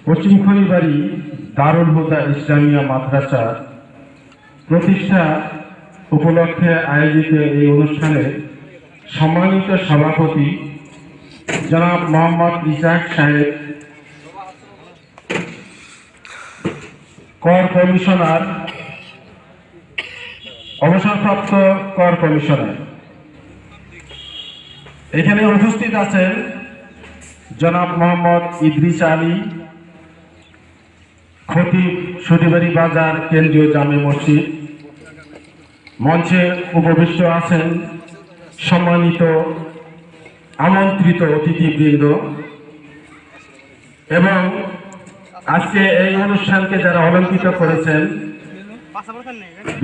পশ্চিম খনিবাড়ি দারুল হুদা ইসলামিয়া মাদ্রাসা প্রতিষ্ঠা উপলক্ষে আয়োজিত এই অনুষ্ঠানে সম্মানিত সভাপতি জনাব মোহাম্মদ ইসাক সাহেব, কর কমিশনার, অবসরপ্রাপ্ত কর কমিশনার, এখানে উপস্থিত আছেন জনাব মোহাম্মদ ইদ্রিস আলী, খতিব সুটিবাড়ি বাজার কেন্দ্রীয় জামে মসজিদ। মঞ্চে উপবিষ্ট আছেন সম্মানিত আমন্ত্রিত অতিথিবৃন্দ এবং আজকে এই অনুষ্ঠানকে যারা অলঙ্কৃত করেছেন,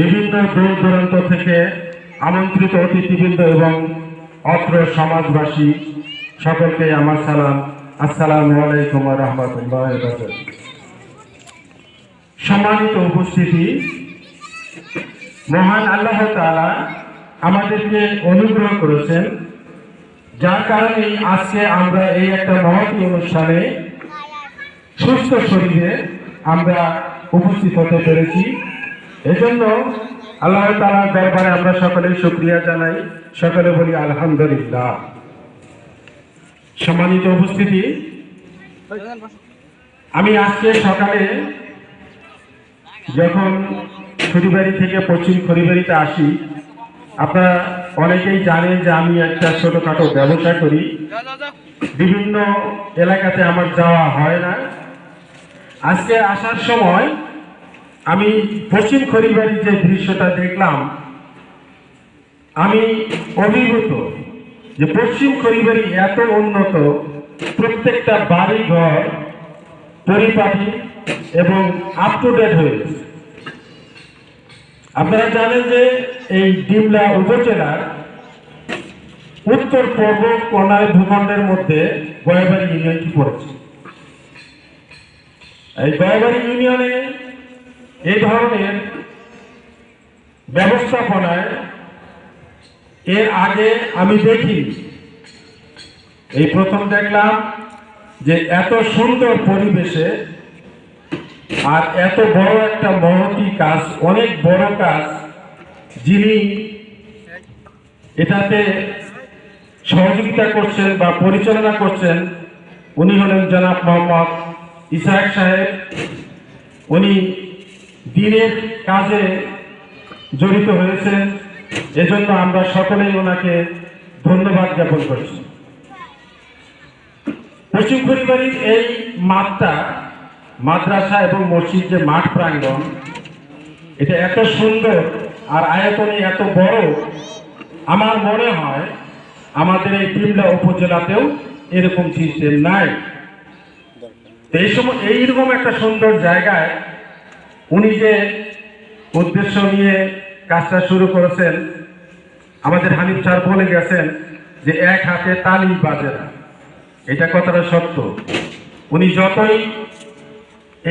বিভিন্ন দূর দূরান্ত থেকে আমন্ত্রিত অতিথিবৃন্দ এবং অত্র সমাজবাসী সকলকে আমার সালাম, আসসালামু আলাইকুম ওয়া রাহমাতুল্লাহি ওয়া বারাকাতুহু। সম্মানিত উপস্থিতি, মহান আল্লাহ তাআলা আমাদেরকে অনুগ্রহ করেছেন, যার কারণে আজকে আমরা এই একটা মহৎ অনুষ্ঠানে সুস্থ শরীরে আমরা উপস্থিত হতে পেরেছি। এজন্য আল্লাহ তাআলার দরবারে আমরা সকলে শুকরিয়া জানাই, সকলে বলি আলহামদুলিল্লাহ। সম্মানিত উপস্থিতি, আমি আজকে সকালে যখন খড়িবাড়ি থেকে পশ্চিম খড়িবাড়িতে আসি, আপনারা অনেকেই জানেন যে আমি একটা ছোটখাটো ব্যবসা করি। বিভিন্ন এলাকাতে আমার যাওয়া হয় না। আজকে আসার সময় আমি পশ্চিম খড়িবাড়ির যে দৃশ্যটা দেখলাম, আমি অভিভূত যে পশ্চিম খড়িবাড়ি এত উন্নত, প্রত্যেকটা বাড়ি ঘর পরিপাটি এবং আপ টু ডেট হয়ে গেছে। আপনারা জানেন যে এই ডিমলা উপজেলার উত্তর পূর্ব কোনায় ভূখণ্ডের মধ্যে গয়াবাড়ি ইউনিয়নটি পড়েছে। এই গয়াবাড়ি ইউনিয়নে এই ধরনের ব্যবস্থাপনায় এর আগে আমি দেখি, এই প্রথম দেখলাম যে এত সুন্দর পরিবেশে আর এত বড় একটা মহতী কাজ, অনেক বড় কাজ, যিনি এটাতে সহযোগিতা করছেন বা পরিচালনা করছেন, উনি হলেন জনাব মোহাম্মদ ইসাক সাহেব। উনি দিনের কাজে জড়িত হয়েছেন, এজন্য আমরা সকলেই ওনাকে ধন্যবাদ জ্ঞাপন করছি। পশ্চিম খড়িবাড়ির এই মাঠটা, মাদ্রাসা এবং মসজিদ যে মাঠ প্রাঙ্গণ, এটা এত সুন্দর আর আয়তনে এত বড়, আমার মনে হয় আমাদের এই ডিমলা উপজেলাতেও এরকম সিস্টেম নাই। এই সময় এইরকম একটা সুন্দর জায়গায় উনি যে উদ্দেশ্য নিয়ে কাজটা শুরু করেছেন, আমাদের হানিফ স্যার বলে গেছেন যে এক হাতে তালি বাজে না, এটা কথাটা সত্য। উনি যতই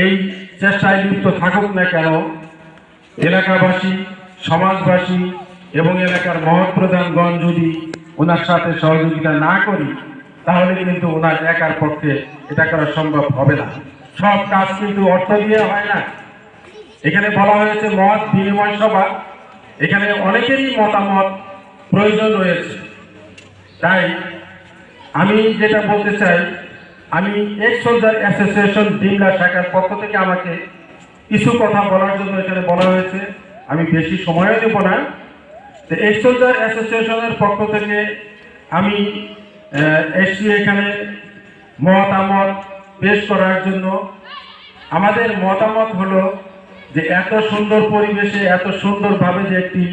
এই চেষ্টায় লিপ্ত থাকুক না কেন, এলাকাবাসী, সমাজবাসী এবং এলাকার মহৎ প্রধানগণ যদি ওনার সাথে সহযোগিতা না করি, তাহলে কিন্তু ওনার একার পক্ষে এটা করা সম্ভব হবে না। সব কাজ কিন্তু অর্থ দিয়ে হয় না। এখানে বলা হয়েছে মত বিনিময় সভা, এখানে অনেকেরই মতামত প্রয়োজন রয়েছে। তাই আমি যেটা বলতে চাই, আমি এক্স সোলজার অ্যাসোসিয়েশন ডিমলা শাখার পক্ষ থেকে আমাকে কিছু কথা বলার জন্য এখানে বলা হয়েছে। আমি বেশি সময়ও নেব না। তো এক্স সোলজার অ্যাসোসিয়েশনের পক্ষ থেকে আমি এসছি এখানে মতামত পেশ করার জন্য। আমাদের মতামত হলো যে এত সুন্দর পরিবেশে, এত সুন্দরভাবে যে একটি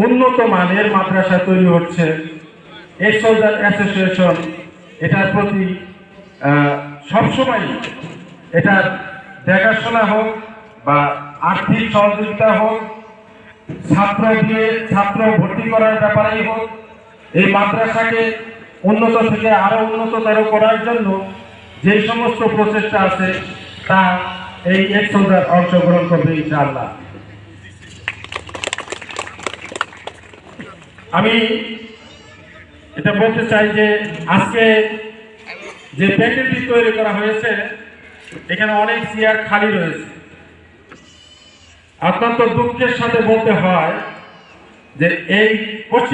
উন্নত মানের মাদ্রাসা তৈরি হচ্ছে, এক্স সোলজার অ্যাসোসিয়েশন এটার প্রতি সবসময় এটার দেখাশোনা হোক বা আর্থিক সহযোগিতা হোক, ছাত্র দিয়ে ছাত্র ভর্তি করার ব্যাপারেই হোক, এই মাদ্রাসাকে উন্নত থেকে আরো উন্নততর করার জন্য যে সমস্ত প্রচেষ্টা আছে তা এই এক্স সোলজার অংশগ্রহণ করবে ইনশাআল্লাহ। আমি এটা বলতে চাই যে আজকে যে প্যান্ডেলটি তৈরি করা হয়েছে এখানে অনেক চেয়ার খালি রয়েছে। অত্যন্ত দুঃখের সাথে বলতে হয় যে এই পশ্চিম